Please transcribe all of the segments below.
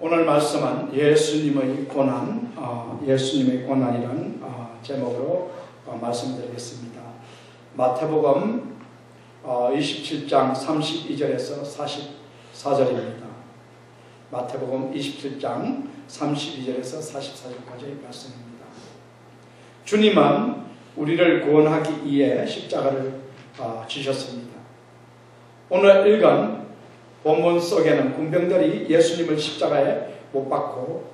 오늘 말씀은 예수님의 고난, 예수님의 고난이라는 제목으로 말씀드리겠습니다. 마태복음 27장 32절에서 44절입니다. 마태복음 27장 32절에서 44절까지의 말씀입니다. 주님은 우리를 구원하기 위해 십자가를 지셨습니다. 오늘 읽은 본문 속에는 군병들이 예수님을 십자가에 못 박고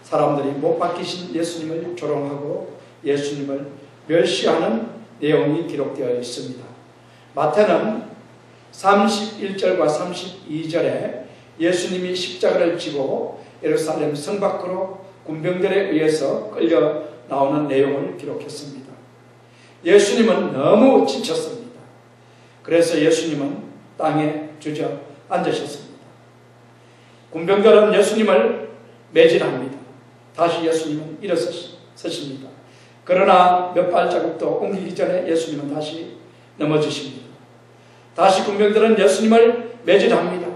사람들이 못 박히신 예수님을 조롱하고 예수님을 멸시하는 내용이 기록되어 있습니다. 마태는 31절과 32절에 예수님이 십자가를 지고 예루살렘 성 밖으로 군병들에 의해서 끌려 나오는 내용을 기록했습니다. 예수님은 너무 지쳤습니다. 그래서 예수님은 땅에 주저앉으셨습니다. 군병들은 예수님을 매질합니다. 다시 예수님은 일어서십니다. 그러나 몇 발자국도 옮기기 전에 예수님은 다시 넘어지십니다. 다시 군병들은 예수님을 매질합니다.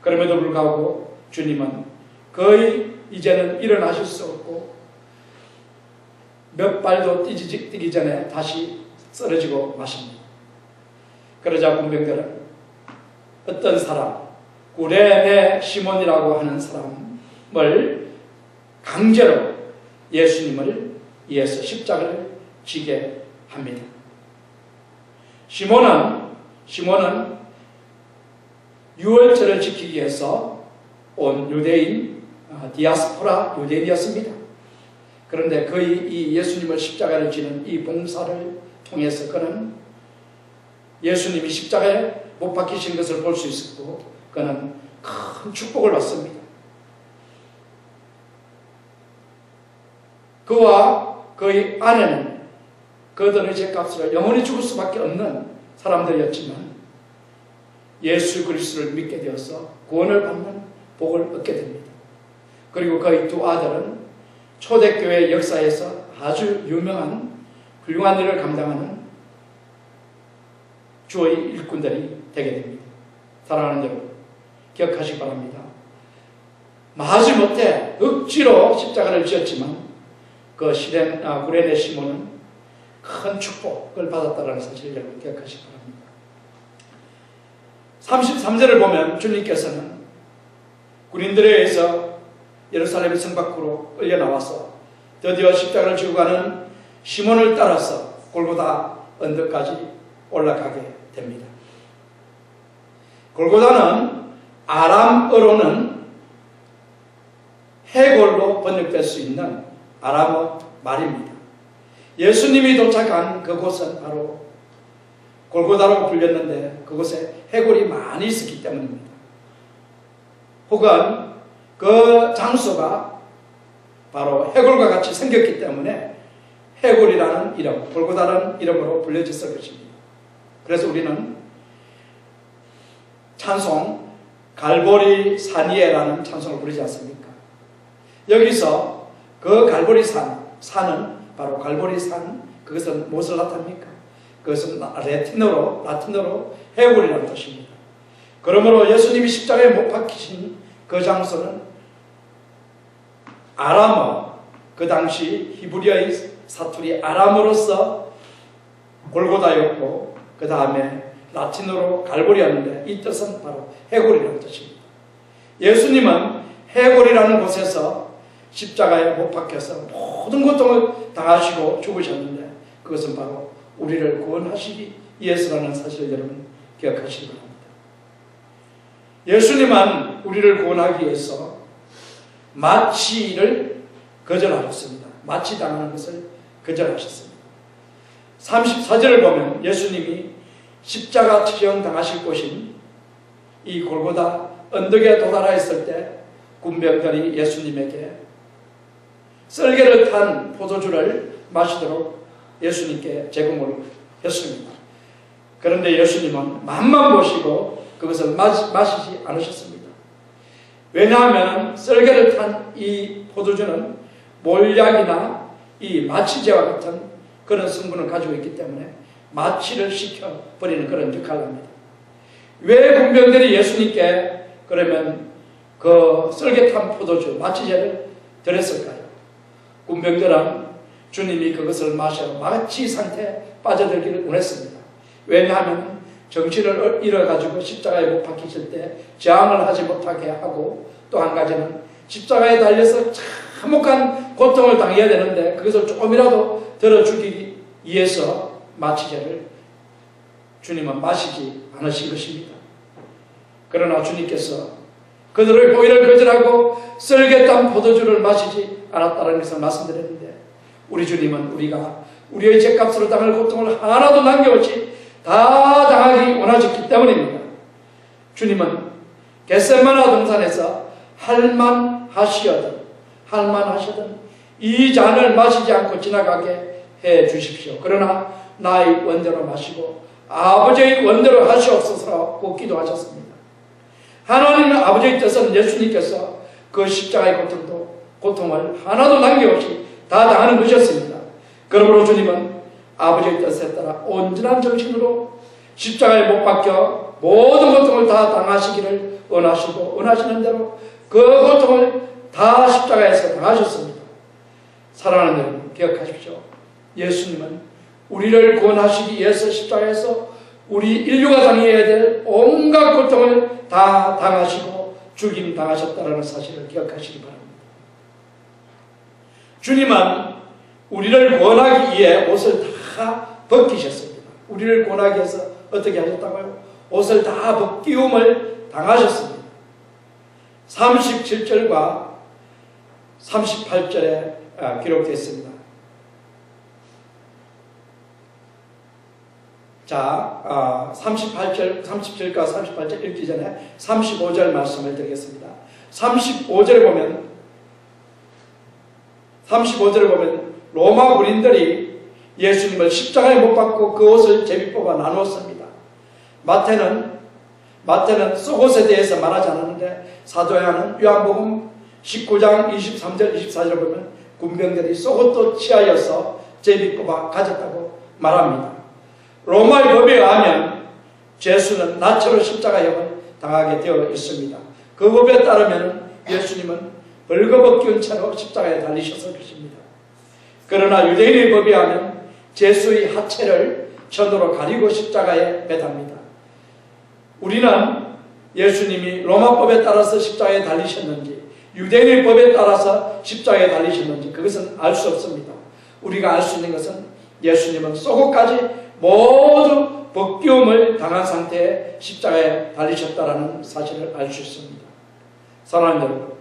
그럼에도 불구하고 주님은 거의 이제는 일어나실 수 없고 몇 발도 뛰기 전에 다시 쓰러지고 마십니다. 그러자 군병들은 어떤 사람, 구레네 시몬이라고 하는 사람을 강제로 예수님을 위해서 십자가를 지게 합니다. 시몬은 유월절을 지키기 위해서 온 유대인, 디아스포라 유대인이었습니다. 그런데 그의 이 예수님을 십자가를 지는 이 봉사를 통해서 그는 예수님이 십자가에 못 박히신 것을 볼 수 있었고 그는 큰 축복을 받습니다. 그와 그의 아내는 그들의 죄값으로 영원히 죽을 수밖에 없는 사람들이었지만 예수 그리스도를 믿게 되어서 구원을 받는 복을 얻게 됩니다. 그리고 그의 두 아들은 초대교회 역사에서 아주 유명한 훌륭한 일을 감당하는 주의 일꾼들이 되게 됩니다. 사랑하는 여러분, 기억하시기 바랍니다. 마지못해 억지로 십자가를 지었지만 그 구레네 시몬은 큰 축복을 받았다는 사실을 여러분 기억하시기 바랍니다. 33절을 보면 주님께서는 군인들에 의해서 예루살렘 성 밖으로 끌려 나와서 드디어 십자가를 지고 가는 시몬을 따라서 골고다 언덕까지 올라가게 됩니다. 골고다는 아람어로는 해골로 번역될 수 있는 아람어 말입니다. 예수님이 도착한 그곳은 바로 골고다로 불렸는데 그곳에 해골이 많이 있었기 때문입니다. 혹은 그 장소가 바로 해골과 같이 생겼기 때문에 해골이라는 이름, 골고다라는 이름으로 불려졌을 것입니다. 그래서 우리는 찬송 갈보리 산위에라는 찬송을 부르지 않습니까? 여기서 그 갈보리 산은 바로 갈보리 산, 그것은 무엇을 나타납니까? 그것은 라틴어로 해골이라는 뜻입니다. 그러므로 예수님이 십자가에 못 박히신 그 장소는 아람어, 그 당시 히브리어의 사투리 아람어로서 골고다였고 그 다음에 라틴어로 갈보리였는데 이 뜻은 바로 해골이라는 뜻입니다. 예수님은 해골이라는 곳에서 십자가에 못 박혀서 모든 고통을 당하시고 죽으셨는데 그것은 바로 우리를 구원하시기 위해서라는 사실을 여러분 기억하시기 바랍니다. 예수님은 우리를 구원하기 위해서 마취를 거절하셨습니다. 마취당하는 것을 거절하셨습니다. 34절을 보면 예수님이 십자가 처형당하실 곳인 이 골고다 언덕에 도달하였을 때 군병들이 예수님에게 썰개를 탄 포도주를 마시도록 예수님께 제공을 했습니다. 그런데 예수님은 맛만 보시고 그것을 마시지 않으셨습니다. 왜냐하면 썰개를 탄 이 포도주는 몰약이나 이 마취제와 같은 그런 성분을 가지고 있기 때문에 마취를 시켜버리는 그런 역할을 합니다. 왜 군병들이 예수님께 그러면 그 썰개탄 포도주 마취제를 드렸을까요? 군병들은 주님이 그것을 마셔 마취 상태에 빠져들기를 원했습니다. 왜냐하면 정신을 잃어가지고 십자가에 못 박히실 때 저항을 하지 못하게 하고, 또 한 가지는 십자가에 달려서 참혹한 고통을 당해야 되는데 그것을 조금이라도 들어주기 위해서 마취제를 주님은 마시지 않으신 것입니다. 그러나 주님께서 그들의 호의를 거절하고 썰개탄 포도주를 마시지 않았다는 것을 말씀드렸는데, 우리 주님은 우리가 우리의 죄값으로 당할 고통을 하나도 남겨없이 다 당하기 원하셨기 때문입니다. 주님은 겟세마네 동산에서 할만하시거든 이 잔을 마시지 않고 지나가게 해 주십시오. 그러나 나의 원대로 마시고 아버지의 원대로 하시옵소서라고 기도하셨습니다. 하나님 아버지의 뜻은 예수님께서 그 십자가의 고통을 하나도 남김없이 다 당하는 것이었습니다. 그러므로 주님은 아버지의 뜻에 따라 온전한 정신으로 십자가에 못 박혀 모든 고통을 다 당하시기를 원하시고, 원하시는 대로 그 고통을 다 십자가에서 당하셨습니다. 사랑하는 여러분, 기억하십시오. 예수님은 우리를 구원하시기 위해서 십자가에서 우리 인류가 당해야 될 온갖 고통을 다 당하시고 죽임 당하셨다는 사실을 기억하시기 바랍니다. 주님은 우리를 구원하기 위해 옷을 다 벗기셨습니다. 우리를 구원하기 위해서 어떻게 하셨다고요? 옷을 다 벗기움을 당하셨습니다. 37절과 38절에 기록되어 있습니다. 자, 30절과 38절 읽기 전에 35절 말씀을 드리겠습니다. 35절에 보면 로마 군인들이 예수님을 십자가에 못 박고 그 옷을 제비 뽑아 나누었습니다. 마태는 속옷에 대해서 말하지 않았는데 사도 요한복음 19장 23절 24절을 보면 군병들이 속옷도 취하여서 제비 뽑아 가졌다고 말합니다. 로마의 법에 의하면 죄수는 나체로 십자가형을 당하게 되어 있습니다. 그 법에 따르면 예수님은 벌거벗긴 채로 십자가에 달리셨을 것입니다. 그러나 유대인의 법에 의하면 죄수의 하체를 천으로 가리고 십자가에 매답니다. 우리는 예수님이 로마법에 따라서 십자가에 달리셨는지 유대인의 법에 따라서 십자가에 달리셨는지 그것은 알 수 없습니다. 우리가 알 수 있는 것은 예수님은 속옷까지 모두 벗기움을 당한 상태에 십자가에 달리셨다는 사실을 알 수 있습니다. 사랑하는 여러분,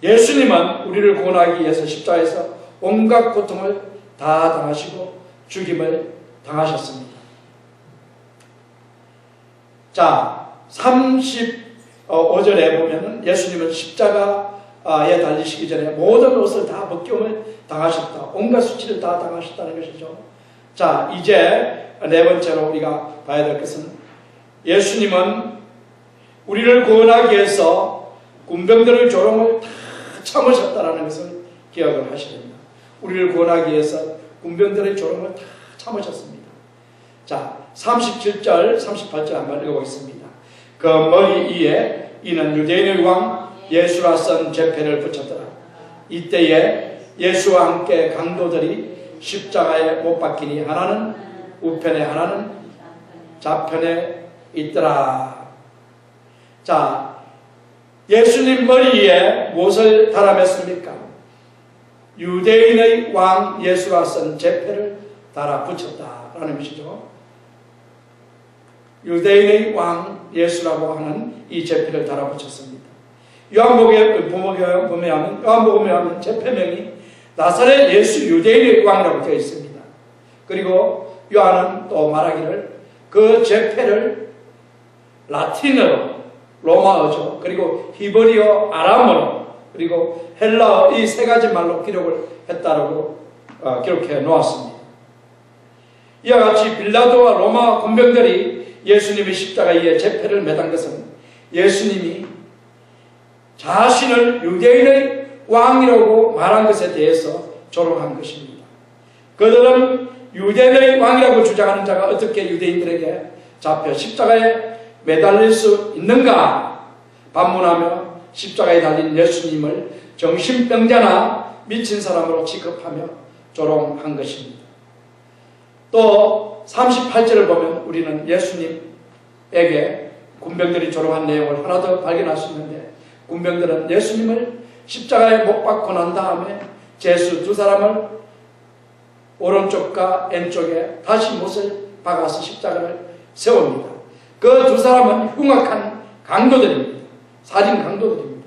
예수님은 우리를 구원하기 위해서 십자가에서 온갖 고통을 다 당하시고 죽임을 당하셨습니다. 자, 35절에 보면은 예수님은 십자가에 달리시기 전에 모든 옷을 다 벗김을 당하셨다. 온갖 수치를 다 당하셨다는 것이죠. 자, 이제 네 번째로 우리가 봐야 될 것은 예수님은 우리를 구원하기 위해서 군병들의 조롱을 다 참으셨다는 것을 기억을 하셔야 됩니다. 우리를 구원하기 위해서 군병들의 조롱을 다 참으셨습니다. 자, 37절, 38절 한번 읽어보겠습니다. 그 머리 위에 이는 유대인의 왕 예수라 쓴 제패를 붙였더라. 이때에 예수와 함께 강도들이 십자가에 못 박히니 하나는 우편에 하나는 좌편에 있더라. 자, 예수님 머리 위에 무엇을 달아맸습니까? 유대인의 왕 예수가 쓴 제패를 달아 붙였다라는 것이죠. 유대인의 왕 예수라고 하는 이 제패를 달아 붙였습니다. 요한복음에 보면 제패명이 나사렛 예수 유대인의 왕이라고 되어 있습니다. 그리고 요한은 또 말하기를 그 제패를 라틴어로, 로마어죠. 그리고 히브리어, 아람어로, 그리고 헬라어 이 세 가지 말로 기록을 했다라고 기록해 놓았습니다. 이와 같이 빌라도와 로마 군병들이 예수님의 십자가 위에 제패를 매단 것은 예수님이 자신을 유대인의 왕이라고 말한 것에 대해서 조롱한 것입니다. 그들은 유대인의 왕이라고 주장하는 자가 어떻게 유대인들에게 잡혀 십자가에 매달릴 수 있는가 반문하며 십자가에 달린 예수님을 정신병자나 미친 사람으로 취급하며 조롱한 것입니다. 또 38절을 보면 우리는 예수님에게 군병들이 조롱한 내용을 하나 더 발견할 수 있는데, 군병들은 예수님을 십자가에 못 박고 난 다음에 제수 두 사람을 오른쪽과 왼쪽에 다시 못을 박아서 십자가를 세웁니다. 그 두 사람은 흉악한 강도들입니다. 사진 강도들입니다.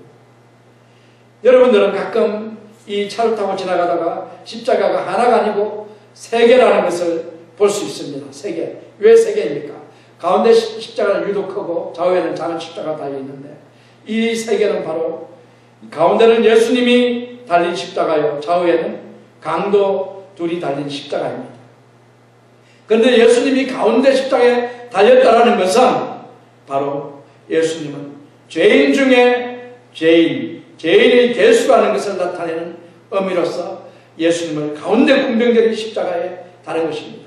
여러분들은 가끔 이 차를 타고 지나가다가 십자가가 하나가 아니고 세 개라는 것을 볼 수 있습니다. 세 개. 왜 세 개입니까? 가운데 십자가는 유독 크고 좌우에는 작은 십자가가 달려 있는데, 이 세 개는 바로 가운데는 예수님이 달린 십자가요, 좌우에는 강도 둘이 달린 십자가입니다. 그런데 예수님이 가운데 십자가에 달렸다는 것은 바로 예수님은 죄인 중에 죄인의 개수라는 것을 나타내는 의미로서 예수님을 가운데 군병들이 십자가에 달은 것입니다.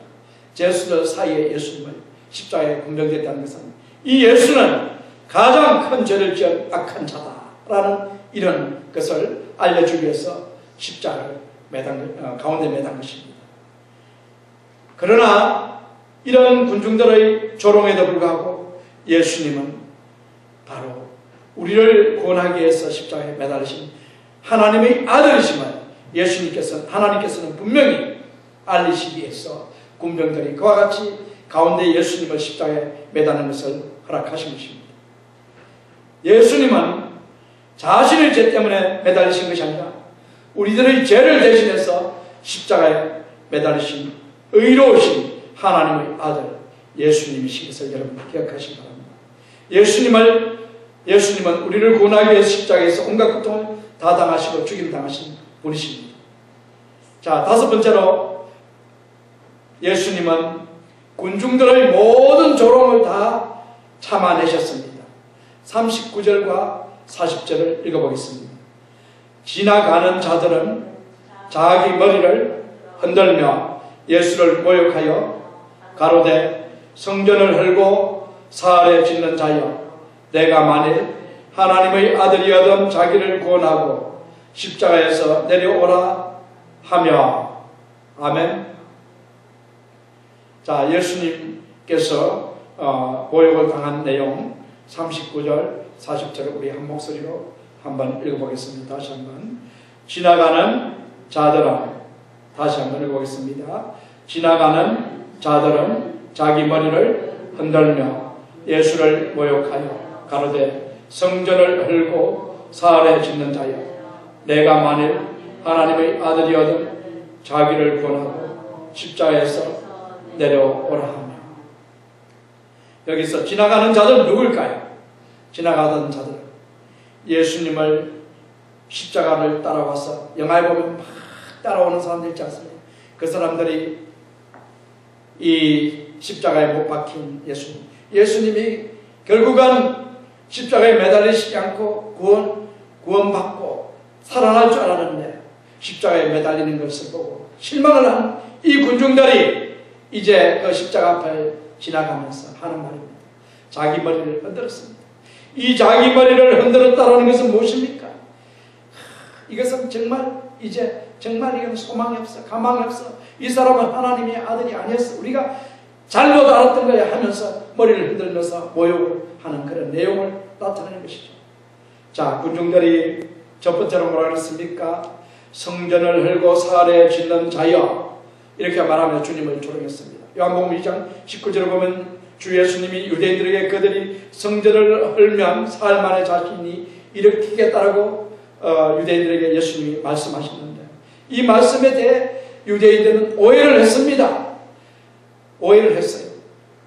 제수들 사이에 예수님을 십자가에 군병됐다는 것은 이 예수는 가장 큰 죄를 지은 악한 자다라는 이런 것을 알려주기 위해서 십자가를 가운데 매단 것입니다. 그러나 이런 군중들의 조롱에도 불구하고 예수님은 바로 우리를 구원하기 위해서 십자가에 매달리신 하나님의 아들이심을 하나님께서는 분명히 알리시기 위해서 군병들이 그와 같이 가운데 예수님을 십자가에 매다는 것을 허락하신 것입니다. 예수님은 자신의 죄 때문에 매달리신 것이 아니라 우리들의 죄를 대신해서 십자가에 매달리신 의로우신 하나님의 아들 예수님이신 것을 여러분 기억하시기 바랍니다. 예수님은 우리를 구원하기 위해서 십자가에서 온갖 고통을 다 당하시고 죽임당하신 분이십니다. 자, 다섯 번째로 예수님은 군중들의 모든 조롱을 다 참아내셨습니다. 39절과 40절을 읽어보겠습니다. 지나가는 자들은 자기 머리를 흔들며 예수를 모욕하여 가로되 성전을 헐고 사흘에 짓는 자여, 내가 만일 하나님의 아들이어든 자기를 구원하고 십자가에서 내려오라 하며. 아멘. 자, 예수님께서 모욕을 당한 내용 39절 40절을 우리 한 목소리로 한번 읽어보겠습니다. 다시 한번. 지나가는 자들은, 다시 한번 읽어보겠습니다. 지나가는 자들은 자기 머리를 흔들며 예수를 모욕하여 가로되 성전을 헐고 사흘에 짓는 자여, 내가 만일 하나님의 아들이어든 자기를 구원하고 십자가에서 내려오라 하며. 여기서 지나가는 자들은 누굴까요? 지나가던 자들, 예수님을 십자가를 따라와서 영화에 보면 막 따라오는 사람들 있지 않습니까? 그 사람들이 이 십자가에 못 박힌 예수님이 결국은 십자가에 매달리시지 않고 구원받고 살아날 줄 알았는데 십자가에 매달리는 것을 보고 실망을 한 이 군중들이 이제 그 십자가 앞을 지나가면서 하는 말입니다. 자기 머리를 흔들었습니다. 이 자기 머리를 흔들었다는 것은 무엇입니까? 이것은 정말 이제 이건 소망이 없어, 가망이 없어. 이 사람은 하나님의 아들이 아니었어. 우리가 잘못 알았던 거야 하면서 머리를 흔들면서 모욕을 하는 그런 내용을 나타내는 것이죠. 자, 군중들이 첫 번째로 뭐라 그랬습니까? 성전을 헐고 사흘에 짓는 자여, 이렇게 말하며 주님을 조롱했습니다. 요한복음 2장 19절을 보면 주 예수님이 유대인들에게 그들이 성전을 헐면 사흘 만에 자신이 일으키겠다라고 유대인들에게 예수님이 말씀하셨는데, 이 말씀에 대해 유대인들은 오해를 했습니다. 오해를 했어요.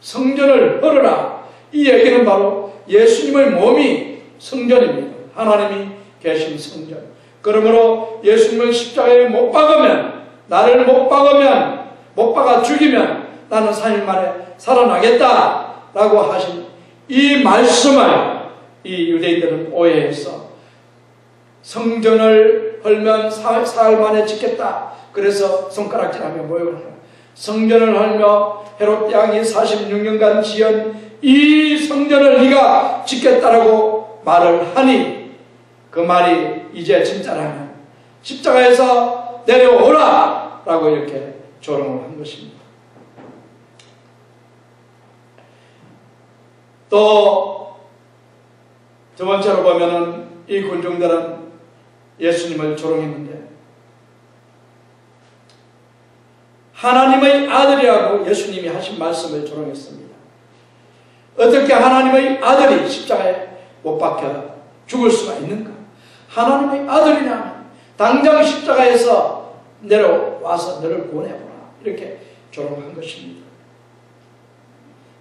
성전을 헐으라, 이 얘기는 바로 예수님의 몸이 성전입니다. 하나님이 계신 성전. 그러므로 예수님을 십자가에 못 박으면, 나를 못 박아 죽이면 나는 3일 만에 살아나겠다라고 하신 이 말씀을 이 유대인들은 오해해서 성전을 헐면 사흘 만에 짓겠다, 그래서 손가락질하며 모욕을 하는, 성전을 헐며 헤롯 왕이 46년간 지은 이 성전을 네가 짓겠다라고 말을 하니 그 말이 이제 진짜라면 십자가에서 내려오라! 라고 이렇게 조롱을 한 것입니다. 또 두 번째로 보면은 이 군중들은 예수님을 조롱했는데 하나님의 아들이라고 예수님이 하신 말씀을 조롱했습니다. 어떻게 하나님의 아들이 십자가에 못 박혀 죽을 수가 있는가? 하나님의 아들이라면 당장 십자가에서 내려와서 너를 구원해보라. 이렇게 조롱한 것입니다.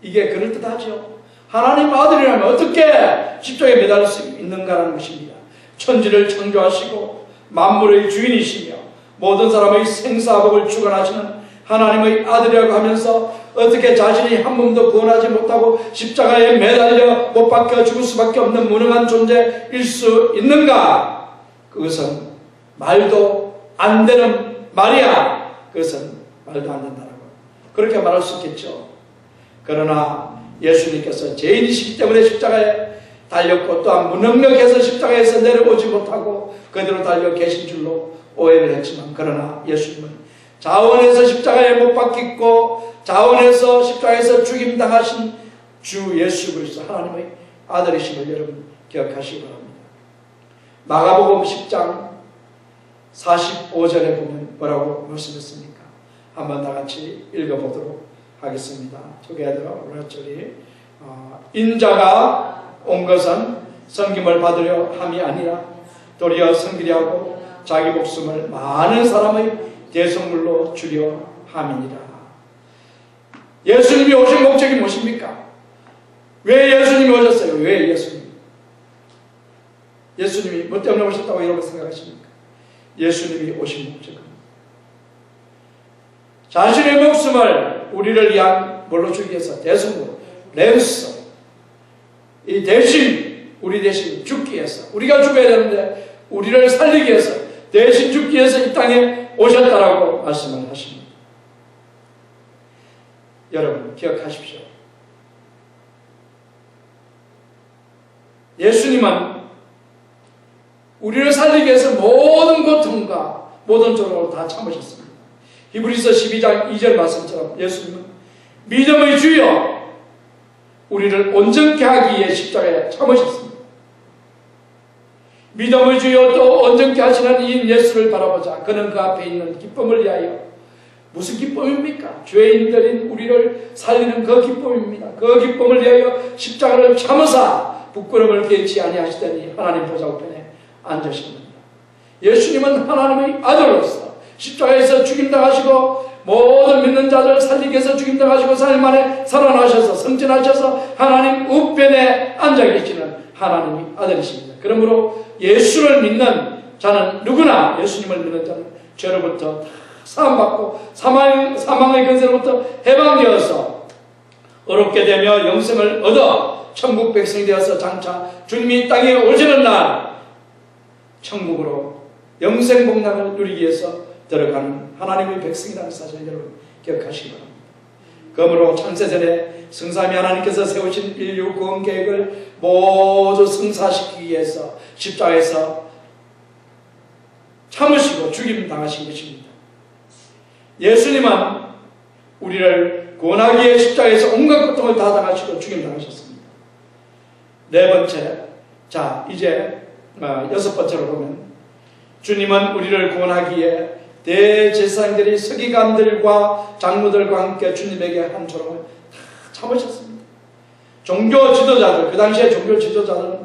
이게 그럴듯하죠. 하나님 아들이라면 어떻게 십자가에 매달릴 수 있는가라는 것입니다. 천지를 창조하시고 만물의 주인이시며 모든 사람의 생사복을 주관하시는 하나님의 아들이라고 하면서 어떻게 자신이 한 몸도 구원하지 못하고 십자가에 매달려 못 박혀 죽을 수밖에 없는 무능한 존재일 수 있는가? 그것은 말도 안 되는 말이야. 그것은 말도 안 된다라고 그렇게 말할 수 있겠죠. 그러나 예수님께서 죄인이시기 때문에 십자가에 달렸고 또한 무능력해서 십자가에서 내려오지 못하고 그대로 달려 계신 줄로 오해를 했지만 그러나 예수님은 자원에서 십자가에 못 박히고 자원에서 십자가에서 죽임당하신 주 예수 그리스도 하나님의 아들이심을 여러분 기억하시기 바랍니다. 마가복음 10장 45절에 보면 뭐라고 말씀했습니까? 한번 다 같이 읽어보도록 하겠습니다. 소개하도록 오늘 절이 인자가 온 것은 섬김을 받으려 함이 아니라 도리어 섬기려 하고 자기 목숨을 많은 사람의 대속물로 주려 함이니라. 예수님이 오신 목적이 무엇입니까? 왜 예수님이 오셨어요? 왜 예수님? 예수님이 뭐 때문에 오셨다고 여러분 생각하십니까? 예수님이 오신 목적은 자신의 목숨을 우리를 위한 뭘로 주기 위해서 대속으로 랜섬 이 대신 우리 대신 죽기 위해서 우리가 죽어야 되는데 우리를 살리기 위해서 대신 죽기 위해서 이 땅에 오셨다라고 말씀을 하십니다. 여러분 기억하십시오. 예수님은 우리를 살리기 위해서 모든 고통과 모든 조롱을 다 참으셨습니다. 히브리서 12장 2절 말씀처럼 예수님은 믿음의 주여 우리를 온전케 하기 위해 십자가에 참으셨습니다. 믿음의 주여 또 온전케 하시는 이 예수를 바라보자. 그는 그 앞에 있는 기쁨을 위하여 무슨 기쁨입니까? 죄인들인 우리를 살리는 그 기쁨입니다. 그 기쁨을 위하여 십자가를 참으사 부끄러움을 개치 아니하시더니 하나님 보좌 우편에 앉으십니다. 예수님은 하나님의 아들로서 십자가에서 죽임당하시고 모든 믿는 자들 살리기 위해서 죽임당하시고 4일 만에 살아나셔서 승천하셔서 하나님 우편에 앉아 계시는 하나님의 아들이십니다. 그러므로 예수를 믿는 자는 누구나 예수님을 믿는 자는 죄로부터 사함받고 사망의 권세로부터 해방되어서 어렵게 되며 영생을 얻어 천국 백성이 되어서 장차 주님이 땅에 오시는 날 천국으로 영생 복락을 누리기 위해서 들어가는 하나님의 백성이라는 사실을 여러분 기억하시기 바랍니다. 그러므로 창세전에 성삼위 하나님께서 세우신 인류 구원 계획을 모두 성사시키기 위해서 십자가에서 참으시고 죽임 당하신 것입니다. 예수님은 우리를 구원하기 위해 십자가에서 온갖 고통을 다 당하시고 죽임 당하셨습니다. 네 번째, 자 이제 여섯 번째로 보면 주님은 우리를 구원하기 위해 대제사장들이 서기관들과 장로들과 함께 주님에게 한 조롱을 다 참으셨습니다. 종교 지도자들, 그 당시에 종교 지도자들은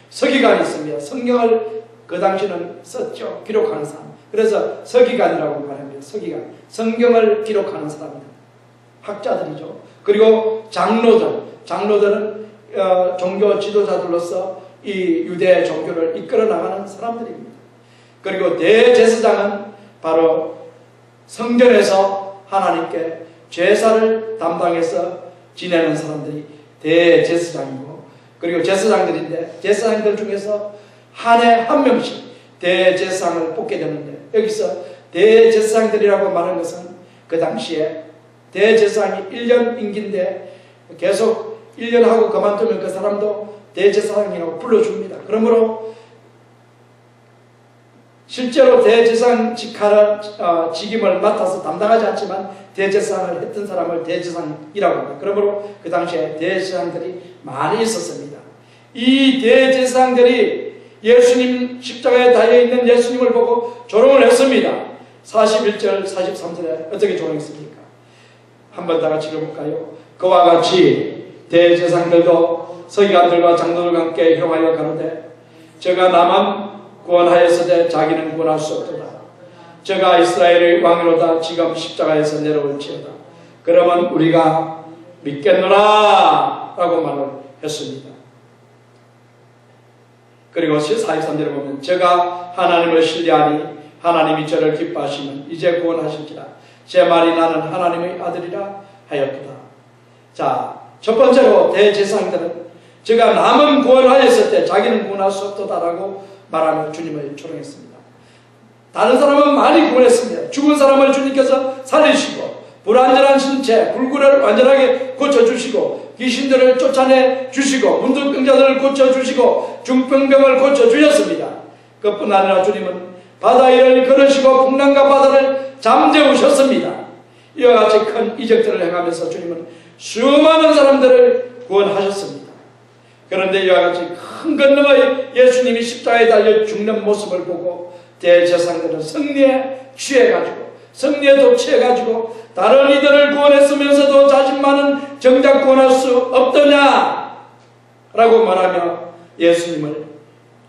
서기관이 있습니다. 성경을 그 당시는 썼죠. 기록하는 사람. 그래서 서기관이라고 말합니다. 서기관. 성경을 기록하는 사람입니다. 학자들이죠. 그리고 장로들은 종교 지도자들로서 이 유대 종교를 이끌어 나가는 사람들입니다. 그리고 대제사장은 바로 성전에서 하나님께 제사를 담당해서 지내는 사람들이 대제사장이고, 그리고 제사장들인데 제사장들 중에서 한 해 한 명씩 대제사장을 뽑게 되는데, 여기서 대제사장들이라고 말하는 것은 그 당시에 대제사장이 1년 임기인데 계속 1년 하고 그만두면 그 사람도 대제사장이라고 불러줍니다. 그러므로 실제로 대제사장 직임을 맡아서 담당하지 않지만 대제사장을 했던 사람을 대제사장이라고 합니다. 그러므로 그 당시에 대제사장들이 많이 있었습니다. 이 대제사장들이 예수님 십자가에 달려있는 예수님을 보고 조롱을 했습니다. 41절 43절에 어떻게 조롱했습니까? 한번 다 같이 읽어볼까요? 그와 같이 대제사장들도 서기관들과 장로들과 함께 형하여 가로되 저가 나만 구원하였으되 자기는 구원할 수 없도다. 저가 이스라엘의 왕이로다. 지금 십자가에서 내려올지어다. 그러면 우리가 믿겠노라 라고 말을 했습니다. 그리고 43절에 보면 저가 하나님을 신뢰하니 하나님이 저를 기뻐하시면 이제 구원하실지라. 제 말이 나는 하나님의 아들이라 하였도다. 자, 첫 번째로 대제사장들은 저가 남은 구원하였을 때 자기는 구원할 수 없도다라고 말하며 주님을 조롱했습니다. 다른 사람은 많이 구원했습니다. 죽은 사람을 주님께서 살리시고 불완전한 신체, 불구를 완전하게 고쳐주시고 귀신들을 쫓아내 주시고 문둥병자들을 고쳐주시고 중병병을 고쳐주셨습니다. 그뿐 아니라 주님은 바다 위를 걸으시고 풍랑과 바다를 잠재우셨습니다. 이와 같이 큰 이적들을 행하면서 주님은 수많은 사람들을 구원하셨습니다. 그런데 이와 같이 큰 권능의 예수님이 십자가에 달려 죽는 모습을 보고 대제사장들은 승리에 취해가지고 승리에 독취해가지고 다른 이들을 구원했으면서도 자신만은 정작 구원할 수 없더냐 라고 말하며 예수님을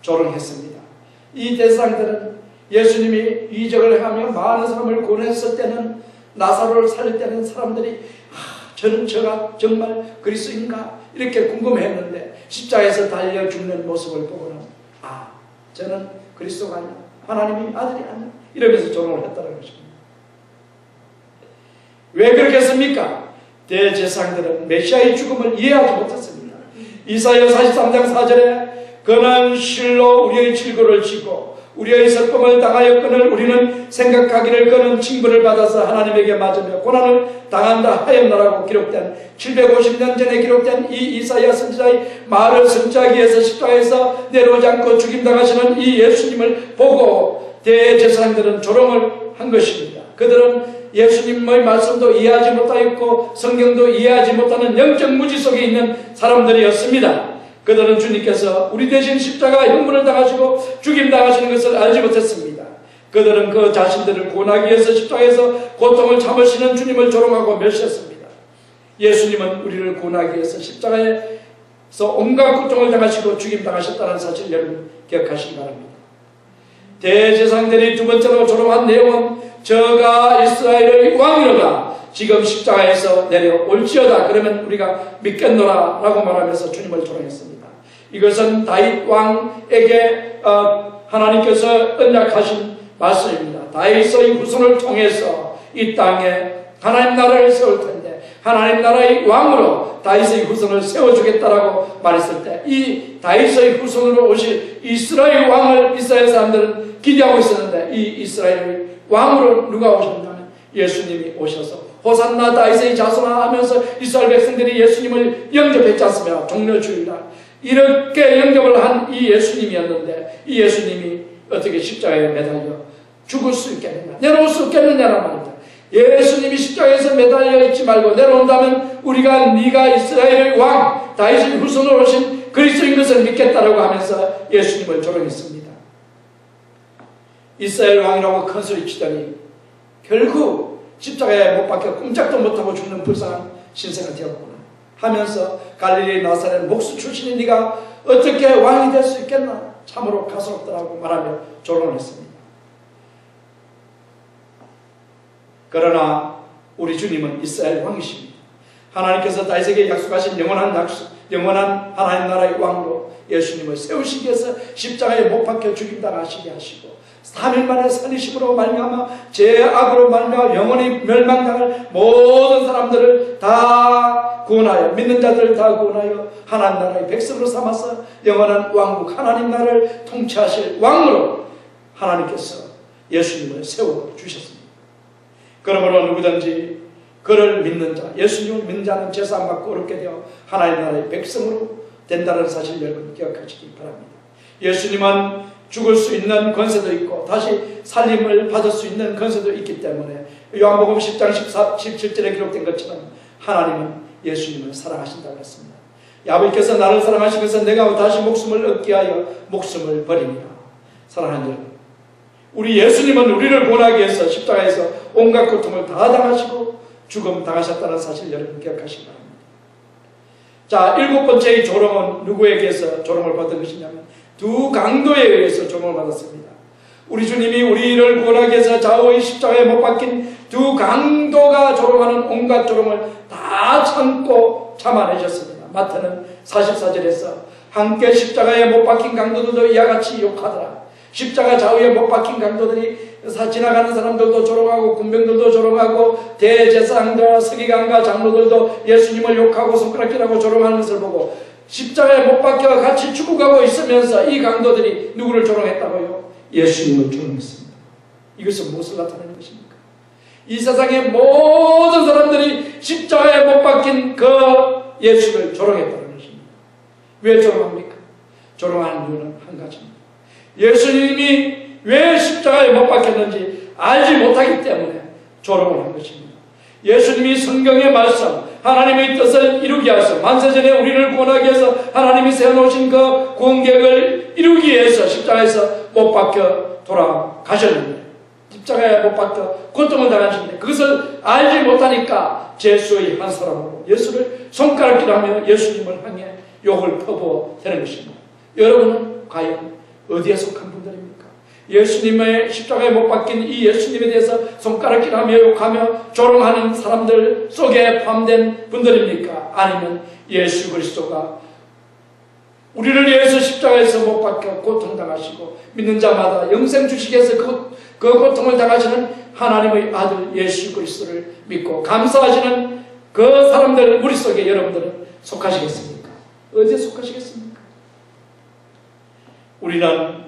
조롱했습니다. 이 대제사장들은 예수님이 이적을 행하며 많은 사람을 구원했을 때는 나사로를 살릴 때는 사람들이 저는 저가 정말 그리스도인가 이렇게 궁금해했는데 십자가에서 달려 죽는 모습을 보고는 저는 그리스도가 아니야, 하나님이 아들이 아니야 이러면서 조롱을 했다는 것입니다. 왜 그렇게 했습니까? 대제사장들은 메시아의 죽음을 이해하지 못했습니다. 이사야 43장 4절에 그는 실로 우리의 질고를 지고 우리의 슬픔을 당하여 그는 우리는 생각하기를 그는 징벌을 받아서 하나님에게 맞으며 고난을 당한다 하였노라고 기록된 750년 전에 기록된 이 이사야 선지자의 말을 성취하기 위해서 십자가에서 내려오지 않고 죽임당하시는 이 예수님을 보고 대제사장들은 조롱을 한 것입니다. 그들은 예수님의 말씀도 이해하지 못하였고 성경도 이해하지 못하는 영적 무지 속에 있는 사람들이었습니다. 그들은 주님께서 우리 대신 십자가 형벌을 당하시고 죽임당하시는 것을 알지 못했습니다. 그들은 그 자신들을 구원하기 위해서 십자가에서 고통을 참으시는 주님을 조롱하고 멸시했습니다. 예수님은 우리를 구원하기 위해서 십자가에서 온갖 고통을 당하시고 죽임당하셨다는 사실 여러분 기억하시기 바랍니다. 대제사장들이 두 번째로 조롱한 내용은 저가 이스라엘의 왕이로다. 지금 십자가에서 내려올지어다. 그러면 우리가 믿겠노라 라고 말하면서 주님을 조롱했습니다. 이것은 다윗 왕에게 하나님께서 언약하신 말씀입니다. 다윗의 후손을 통해서 이 땅에 하나님 나라를 세울 텐데 하나님 나라의 왕으로 다윗의 후손을 세워주겠다라고 말했을 때 이 다윗의 후손으로 오실 이스라엘 왕을 이스라엘 사람들은 기대하고 있었는데 이 이스라엘의 왕으로 누가 오셨냐면 예수님이 오셔서 호산나 다윗의 자손아 하면서 이스라엘 백성들이 예수님을 영접했지 않습니까? 종려주일날 이렇게 영접을 한 이 예수님이었는데 이 예수님이 어떻게 십자가에 매달려 죽을 수 있겠느냐, 내려올 수 있겠느냐란 말입니다. 예수님이 십자가에서 매달려 있지 말고 내려온다면 우리가 네가 이스라엘의 왕 다윗의 후손으로 오신 그리스도인 것을 믿겠다라고 하면서 예수님을 조롱했습니다. 이스라엘 왕이라고 큰 소리 치더니 결국 십자가에 못 박혀 꼼짝도 못하고 죽는 불쌍한 신세가 되었구나 하면서 갈릴리 나사렛 목수 출신인 네가 어떻게 왕이 될 수 있겠나 참으로 가소롭더라고 말하며 조롱을 했습니다. 그러나 우리 주님은 이스라엘 왕이십니다. 하나님께서 다윗에게 약속하신 영원한 하나님 나라의 왕으로 예수님을 세우시기 위해서 십자가에 못 박혀 죽임당하시게 하시고 3일 만에 살리심으로 말미암아 죄악으로 말미암아 영원히 멸망당할 모든 사람들을 다 구원하여 믿는 자들을 다 구원하여 하나님 나라의 백성으로 삼아서 영원한 왕국 하나님 나라를 통치하실 왕으로 하나님께서 예수님을 세워주셨습니다. 그러므로 누구든지 그를 믿는 자, 예수님을 믿는 자는 제사함받고 어렵게 되어 하나님 나라의 백성으로 된다는 사실 여러분 기억하시기 바랍니다. 예수님은 죽을 수 있는 권세도 있고 다시 살림을 받을 수 있는 권세도 있기 때문에 요한복음 10장 17절에 기록된 것처럼 하나님은 예수님을 사랑하신다고 했습니다. 아버지께서 나를 사랑하시면서 내가 다시 목숨을 얻게 하여 목숨을 버리니라. 사랑하는 여러분, 우리 예수님은 우리를 구원하기 위해서 십자가에서 온갖 고통을 다 당하시고 죽음 당하셨다는 사실 여러분 기억하시기 바랍니다. 자, 7번째의 조롱은 누구에게서 조롱을 받은 것이냐면 두 강도에 의해서 조롱을 받았습니다. 우리 주님이 우리를 구원하기 위해서 좌우의 십자가에 못 박힌 두 강도가 조롱하는 온갖 조롱을 다 참고 참아내셨습니다. 마태는 44절에서 함께 십자가에 못 박힌 강도들도 이와 같이 욕하더라. 십자가 좌우에 못 박힌 강도들이 지나가는 사람들도 조롱하고 군병들도 조롱하고 대제사장들, 서기관과 장로들도 예수님을 욕하고 손가락질하고 조롱하는 것을 보고 십자가에 못 박혀 같이 죽어가고 있으면서 이 강도들이 누구를 조롱했다고요? 예수님을 조롱했습니다. 이것은 무엇을 나타내는 것입니까? 이 세상의 모든 사람들이 십자가에 못 박힌 그 예수를 조롱했다는 것입니다. 왜 조롱합니까? 조롱하는 이유는 한 가지입니다. 예수님이 왜 십자가에 못 박혔는지 알지 못하기 때문에 조롱을 한 것입니다. 예수님이 성경의 말씀, 하나님의 뜻을 이루기 위해서 만세전에 우리를 구원하기 위해서 하나님이 세워놓으신 그 구원계획을 이루기 위해서 십자가에서 못 박혀 돌아가셨는데, 십자가에 못 박혀 고통을 당하셨는데 그것을 알지 못하니까 제수의 한 사람으로 예수를 손가락질하며 예수님을 향해 욕을 퍼부어대는 것입니다. 여러분은 과연 어디에 속한 분들입니까? 예수님의 십자가에 못 박힌 이 예수님에 대해서 손가락질하며 욕하며 조롱하는 사람들 속에 포함된 분들입니까? 아니면 예수 그리스도가 우리를 위해서 십자가에서 못 박혀 고통당하시고 믿는 자마다 영생 주시기 위해서 그 고통을 당하시는 하나님의 아들 예수 그리스도를 믿고 감사하시는 그 사람들 우리 속에 여러분들은 속하시겠습니까? 어디에 속하시겠습니까? 우리는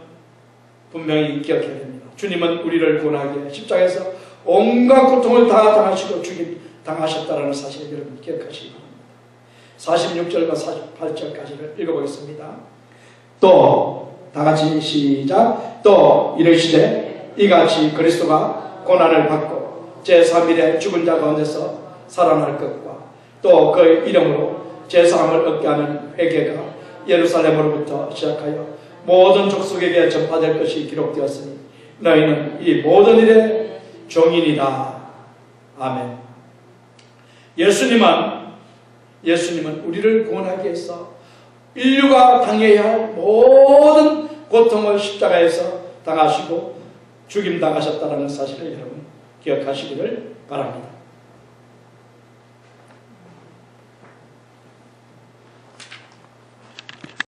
분명히 기억해야 됩니다. 주님은 우리를 구원하기 위해 십자가에서 온갖 고통을 다 당하시고 죽임 당하셨다는 사실을 여러분 기억하시기 바랍니다. 46절과 48절까지를 읽어보겠습니다. 또 다같이 시작. 또 이르시되 이같이 그리스도가 고난을 받고 제3일에 죽은 자 가운데서 살아날 것과 또 그 이름으로 제사함을 얻게 하는 회개가 예루살렘으로부터 시작하여 모든 족속에게 전파될 것이 기록되었으니 너희는 이 모든 일의 종인이다. 아멘. 예수님은 우리를 구원하기 위해서 인류가 당해야 할 모든 고통을 십자가에서 당하시고 죽임 당하셨다는 사실을 여러분 기억하시기를 바랍니다.